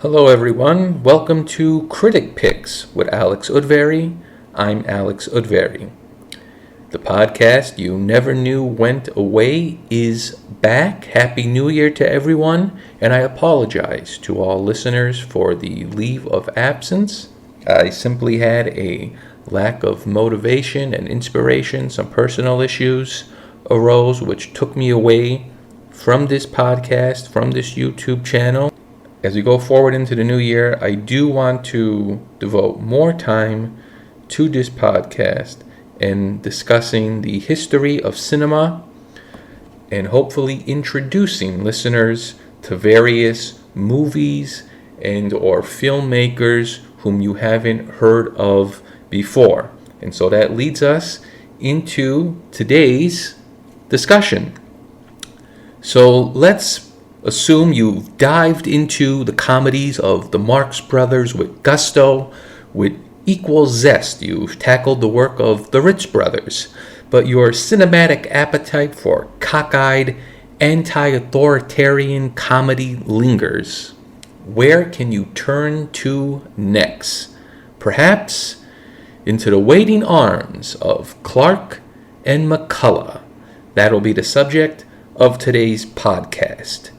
Hello everyone, welcome to Critic Picks with Alex Udvary. I'm Alex Udvary. The podcast you never knew went away is back. Happy New Year to everyone, and I apologize to all listeners for the leave of absence. I simply had a lack of motivation and inspiration. Some personal issues arose which took me away from this podcast, from this YouTube channel. As we go forward into the new year, I do want to devote more time to this podcast and discussing the history of cinema and hopefully introducing listeners to various movies and or filmmakers whom you haven't heard of before. And so that leads us into today's discussion. So let's assume you've dived into the comedies of the Marx Brothers with gusto, with equal zest. You've tackled the work of the Ritz Brothers, but your cinematic appetite for cockeyed, anti-authoritarian comedy lingers. Where can you turn to next? Perhaps into the waiting arms of Clark and McCullough. That'll be the subject of today's podcast.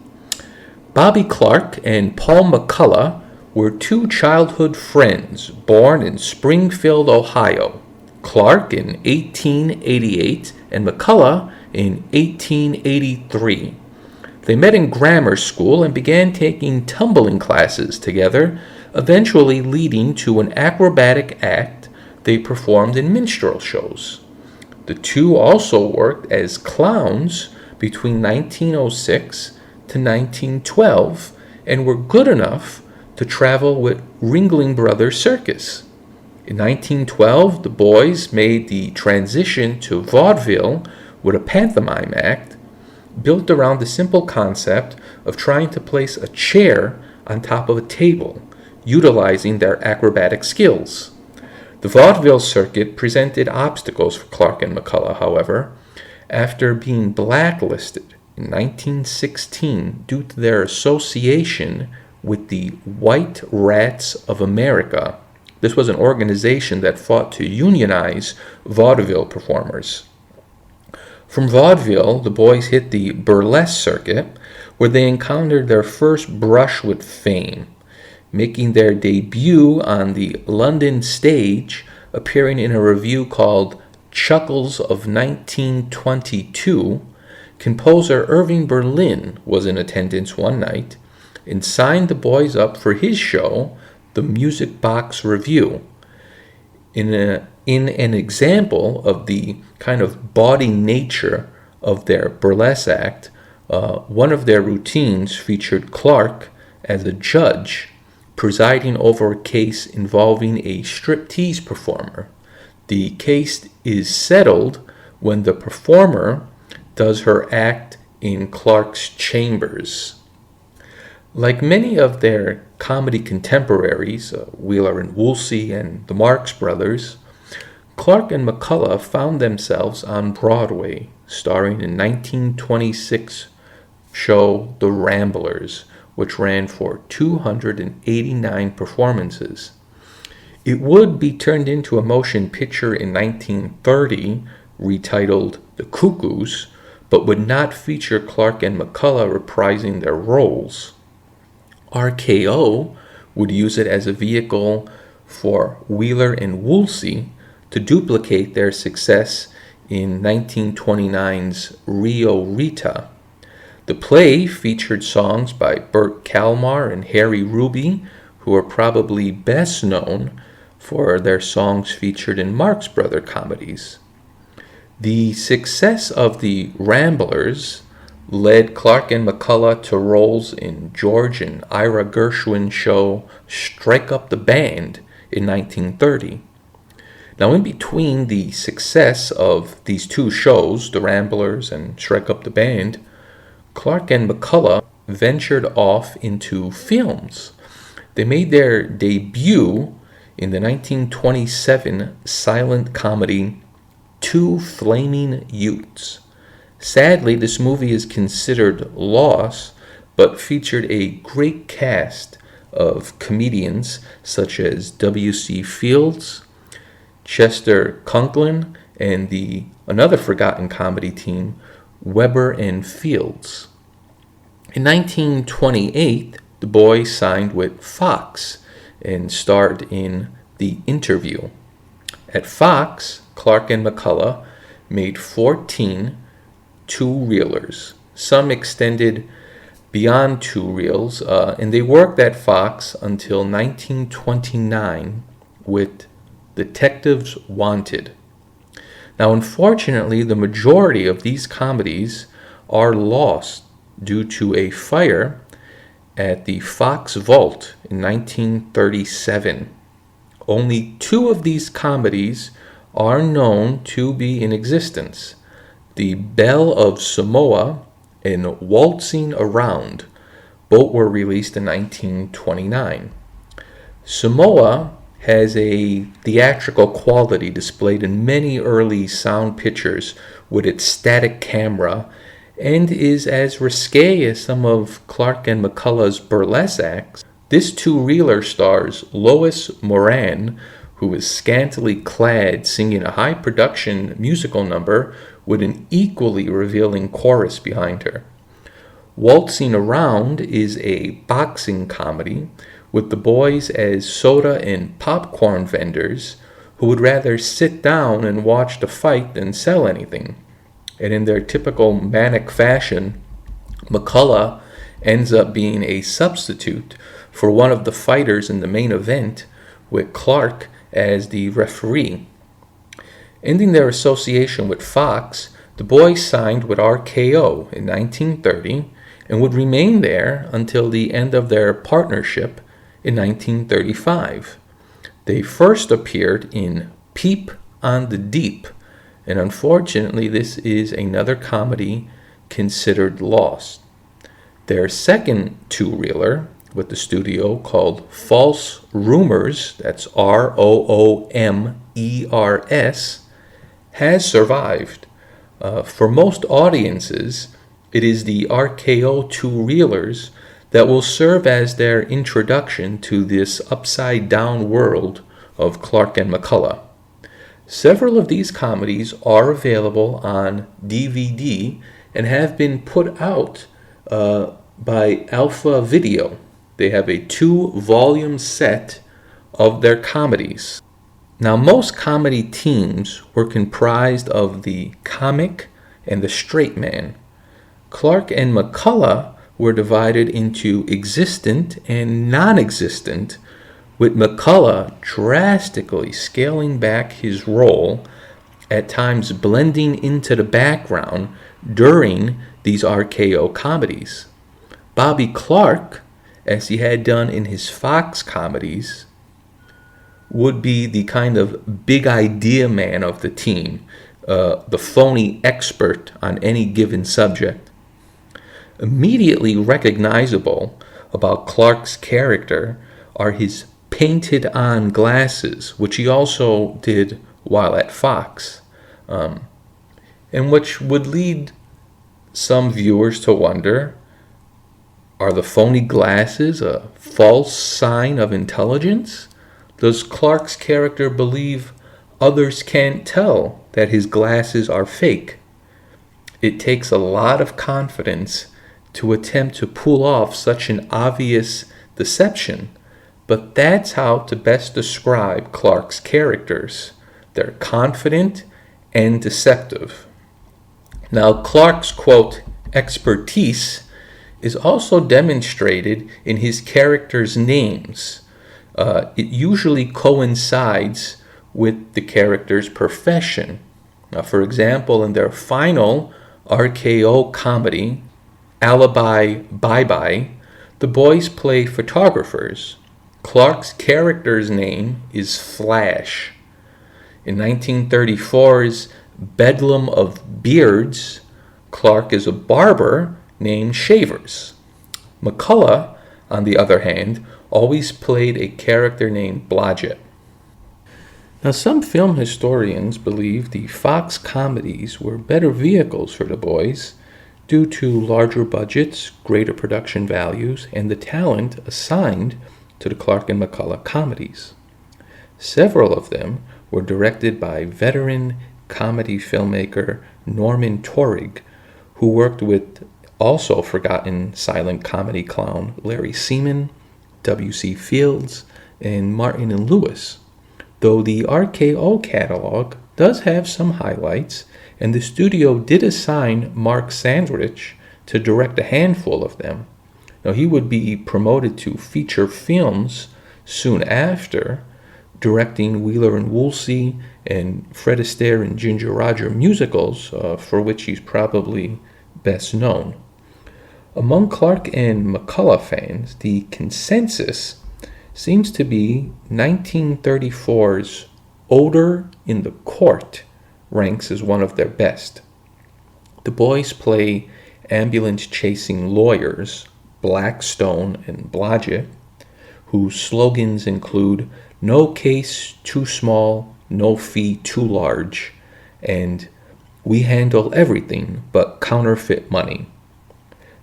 Bobby Clark and Paul McCullough were two childhood friends born in Springfield, Ohio. Clark in 1888 and McCullough in 1883. They met in grammar school and began taking tumbling classes together, eventually leading to an acrobatic act they performed in minstrel shows. The two also worked as clowns between 1906 to 1912 and were good enough to travel with Ringling Brothers Circus. In 1912, the boys made the transition to vaudeville with a pantomime act built around the simple concept of trying to place a chair on top of a table, utilizing their acrobatic skills. The vaudeville circuit presented obstacles for Clark and McCullough, however, after being blacklisted in 1916 due to their association with the White Rats of America. This was an organization that fought to unionize vaudeville performers. From vaudeville, the boys hit the burlesque circuit, where they encountered their first brush with fame, making their debut on the London stage, appearing in a revue called Chuckles of 1922. Composer Irving Berlin was in attendance one night and signed the boys up for his show, The Music Box Revue. In an example of the kind of bawdy nature of their burlesque act, one of their routines featured Clark as a judge presiding over a case involving a striptease performer. The case is settled when the performer does her act in Clark's chambers. Like many of their comedy contemporaries, Wheeler and Woolsey and the Marx Brothers, Clark and McCullough found themselves on Broadway, starring in 1926 show The Ramblers, which ran for 289 performances. It would be turned into a motion picture in 1930, retitled The Cuckoos, but would not feature Clark and McCullough reprising their roles. RKO would use it as a vehicle for Wheeler and Woolsey to duplicate their success in 1929's Rio Rita. The play featured songs by Burt Kalmar and Harry Ruby, who are probably best known for their songs featured in Marx Brothers comedies. The success of the Ramblers led Clark and McCullough to roles in George and Ira Gershwin's show Strike Up the Band in 1930. Now, in between the success of these two shows, The Ramblers and Strike Up the Band, Clark and McCullough ventured off into films. They made their debut in the 1927 silent comedy Two Flaming Youths. Sadly, this movie is considered lost, but featured a great cast of comedians such as W.C. Fields, Chester Conklin, and another forgotten comedy team, Weber and Fields. In 1928, the boys signed with Fox and starred in The Interview. At Fox, Clark and McCullough made 14 two-reelers. Some extended beyond two reels, and they worked at Fox until 1929 with Detectives Wanted. Now, unfortunately, the majority of these comedies are lost due to a fire at the Fox Vault in 1937. Only 2 of these comedies are known to be in existence: The Belle of Samoa and Waltzing Around. Both were released in 1929. Samoa has a theatrical quality displayed in many early sound pictures with its static camera, and is as risque as some of Clark and McCullough's burlesque acts. This two-reeler stars Lois Moran, who is scantily clad singing a high-production musical number with an equally revealing chorus behind her. Waltzing Around is a boxing comedy with the boys as soda and popcorn vendors who would rather sit down and watch the fight than sell anything. And in their typical manic fashion, McCullough ends up being a substitute for one of the fighters in the main event, with Clark as the referee. Ending their association with Fox, the boys signed with RKO in 1930 and would remain there until the end of their partnership in 1935. They first appeared in Peep on the Deep, and unfortunately this is another comedy considered lost. Their second two-reeler with the studio, called False Rumors, that's ROOMERS, has survived. For most audiences, it is the RKO two-reelers that will serve as their introduction to this upside-down world of Clark and McCullough. Several of these comedies are available on DVD and have been put out by Alpha Video. They have a 2-volume set of their comedies. Now, most comedy teams were comprised of the comic and the straight man. Clark and McCullough were divided into existent and non-existent, with McCullough drastically scaling back his role, at times blending into the background during these RKO comedies. Bobby Clark, as he had done in his Fox comedies, would be the kind of big idea man of the team, the phony expert on any given subject. Immediately recognizable about Clark's character are his painted-on glasses, which he also did while at Fox, and which would lead some viewers to wonder, are the phony glasses a false sign of intelligence? Does Clark's character believe others can't tell that his glasses are fake? It takes a lot of confidence to attempt to pull off such an obvious deception, but that's how to best describe Clark's characters. They're confident and deceptive. Now, Clark's, quote, expertise is also demonstrated in his characters' names. It usually coincides with the character's profession. Now, for example, in their final RKO comedy, Alibi Bye-Bye, the boys play photographers. Clark's character's name is Flash. In 1934's Bedlam of Beards, Clark is a barber named Shavers. McCullough, on the other hand, always played a character named Blodgett. Now, some film historians believe the Fox comedies were better vehicles for the boys due to larger budgets, greater production values, and the talent assigned to the Clark and McCullough comedies. Several of them were directed by veteran comedy filmmaker Norman Torrig, who worked with also forgotten silent comedy clown Larry Seaman, W.C. Fields, and Martin and Lewis, though the RKO catalog does have some highlights, and the studio did assign Mark Sandrich to direct a handful of them. Now, he would be promoted to feature films soon after, directing Wheeler and Woolsey and Fred Astaire and Ginger Rogers musicals, for which he's probably best known. Among Clark and McCullough fans, the consensus seems to be 1934's Odor in the Court ranks as one of their best. The boys play ambulance-chasing lawyers, Blackstone and Blodgett, whose slogans include "No case too small, no fee too large," and "We handle everything but counterfeit money."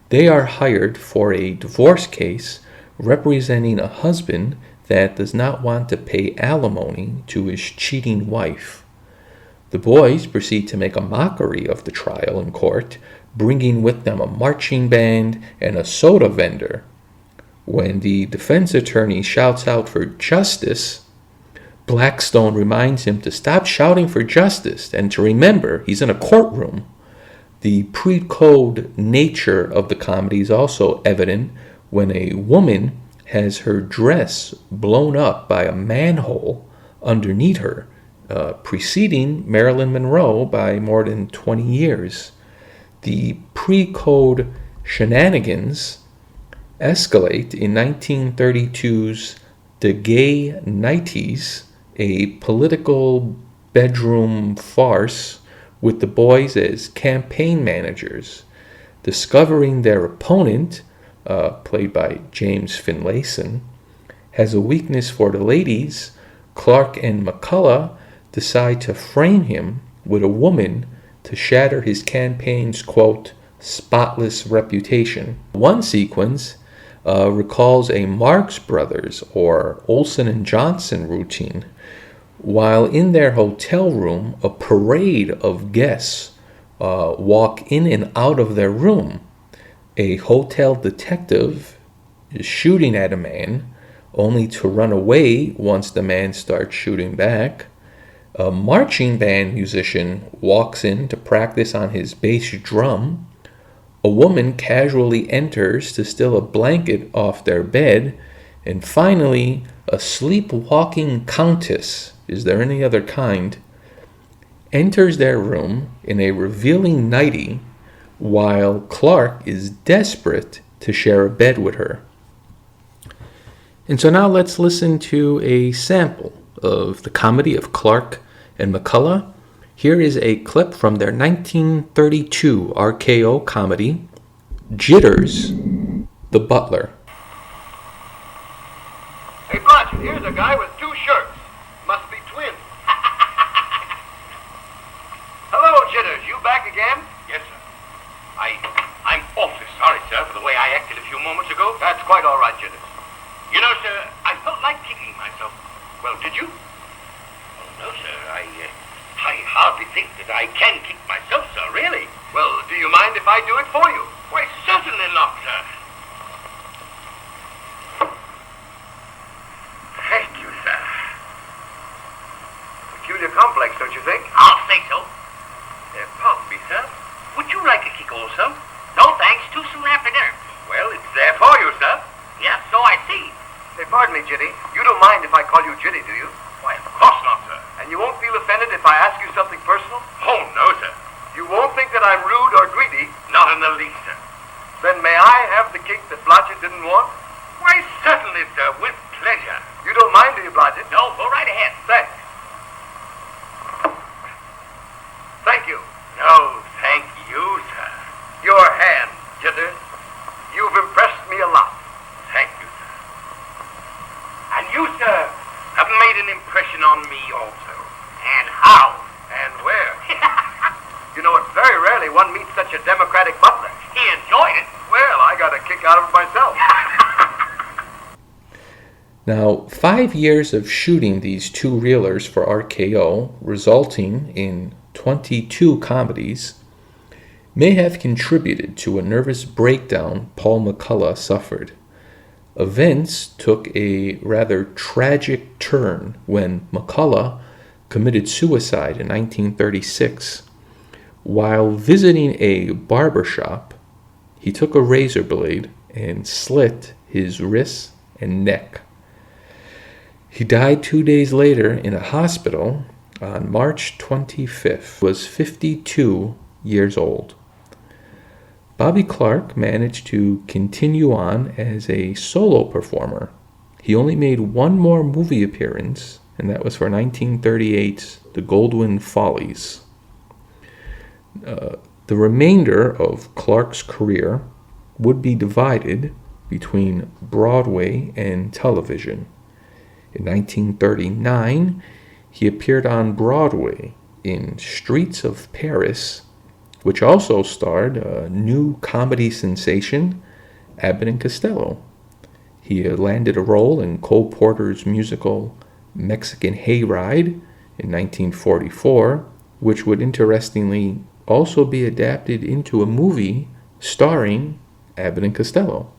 They are hired for a divorce case representing a husband that does not want to pay alimony to his cheating wife. The boys proceed to make a mockery of the trial in court, bringing with them a marching band and a soda vendor. When the defense attorney shouts out for justice, Blackstone reminds him to stop shouting for justice and to remember he's in a courtroom. The pre-code nature of the comedy is also evident when a woman has her dress blown up by a manhole underneath her, preceding Marilyn Monroe by more than 20 years. The pre-code shenanigans escalate in 1932's The Gay Nighties, a political bedroom farce with the boys as campaign managers. Discovering their opponent, played by James Finlayson, has a weakness for the ladies, Clark and McCullough decide to frame him with a woman to shatter his campaign's, quote, spotless reputation. One sequence recalls a Marx Brothers or Olsen and Johnson routine. While in their hotel room, a parade of guests walk in and out of their room. A hotel detective is shooting at a man, only to run away once the man starts shooting back. A marching band musician walks in to practice on his bass drum. A woman casually enters to steal a blanket off their bed. And finally, a sleepwalking countess, is there any other kind, enters their room in a revealing nightie while Clark is desperate to share a bed with her. And so now let's listen to a sample of the comedy of Clark and McCullough. Here is a clip from their 1932 RKO comedy, Jitters, the Butler. Hey, Blodgett, here's a guy with two shirts. Must be twins. Hello, Jitters. You back again? Yes, sir. I'm awfully sorry, sir, for the way I acted a few moments ago. That's quite all right, Jitters. You know, sir, I felt like kicking myself. Well, did you? Oh, no, sir. I hardly think that I can kick myself, sir, really. Well, do you mind if I do it for you? Why, certainly not, sir. Thank you, sir. Peculiar complex, don't you think? I'll say so. Pardon me, sir. Would you like a kick also? No, thanks. Too soon after dinner. Well, it's there for you, sir. Yes, so I see. Hey, pardon me, Jitty. You don't mind if I call you Jitty, do you? Why, of course not, sir. And you won't feel offended if I ask you something personal? Oh, no, sir. You won't think that I'm rude or greedy? Not in the least, sir. Then may I have the cake that Blodgett didn't want? Why, certainly, sir, with pleasure. You don't mind, do you, Blodgett? No, go right ahead. Thanks. Thank you. No, thank you, sir. Your hand, Jitters. You've impressed me a lot. Thank you, sir. And you, sir, have made an impression on me also. And how? And where? You know, it's very rarely one meets such a democratic butler. He enjoyed it. Well, I got a kick out of it myself. Now, 5 years of shooting these two reelers for RKO, resulting in 22 comedies, may have contributed to a nervous breakdown Paul McCullough suffered. Events took a rather tragic turn when McCullough committed suicide in 1936. While visiting a barber shop, he took a razor blade and slit his wrists and neck. He died 2 days later in a hospital on March 25th. He was 52 years old. Bobby Clark managed to continue on as a solo performer. He only made one more movie appearance, and that was for 1938's The Goldwyn Follies. The remainder of Clark's career would be divided between Broadway and television. In 1939, he appeared on Broadway in Streets of Paris, which also starred a new comedy sensation, Abbott and Costello. He landed a role in Cole Porter's musical Mexican Hayride in 1944, which would interestingly also be adapted into a movie starring Abbott and Costello.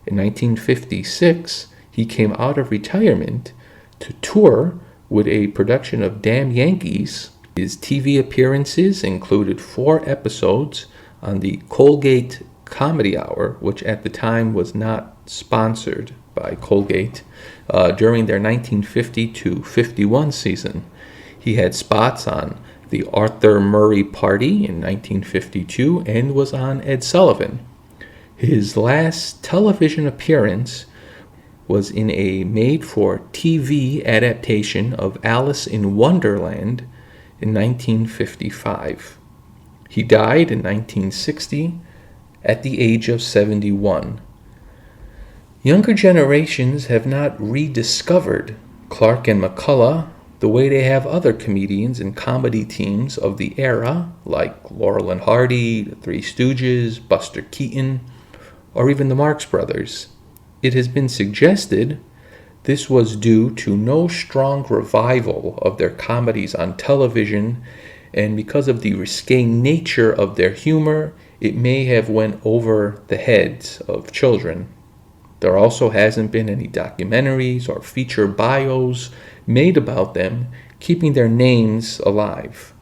In 1956, he came out of retirement to tour with a production of Damn Yankees. His TV appearances included 4 episodes on the Colgate Comedy Hour, which at the time was not sponsored by Colgate, during their 1950 to 51 season. He had spots on the Arthur Murray Party in 1952 and was on Ed Sullivan. His last television appearance was in a made-for-TV adaptation of Alice in Wonderland in 1955. He died in 1960 at the age of 71. Younger generations have not rediscovered Clark and McCullough the way they have other comedians and comedy teams of the era, like Laurel and Hardy, the Three Stooges, Buster Keaton, or even the Marx Brothers. It has been suggested this was due to no strong revival of their comedies on television, and because of the risque nature of their humor, it may have went over the heads of children. There also hasn't been any documentaries or feature bios made about them, keeping their names alive.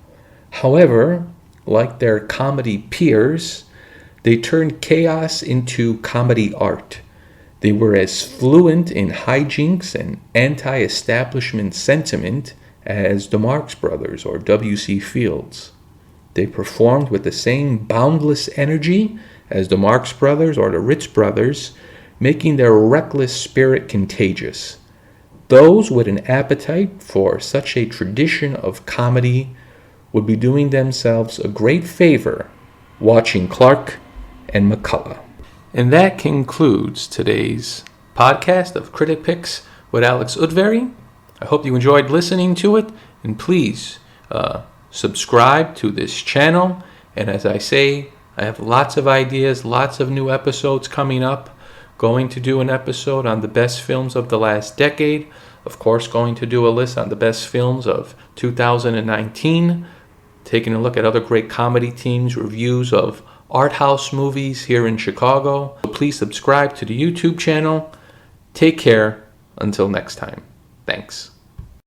However, like their comedy peers, they turned chaos into comedy art. They were as fluent in hijinks and anti-establishment sentiment as the Marx Brothers or W.C. Fields. They performed with the same boundless energy as the Marx Brothers or the Ritz Brothers, making their reckless spirit contagious. Those with an appetite for such a tradition of comedy would be doing themselves a great favor watching Clark and McCullough. And that concludes today's podcast of Critic Picks with Alex Udvary. I hope you enjoyed listening to it, and please subscribe to this channel. And as I say, I have lots of ideas, lots of new episodes coming up. Going to do an episode on the best films of the last decade. Of course, going to do a list on the best films of 2019. Taking a look at other great comedy teams, reviews of art house movies here in Chicago. Please subscribe to the YouTube channel. Take care. Until next time. Thanks.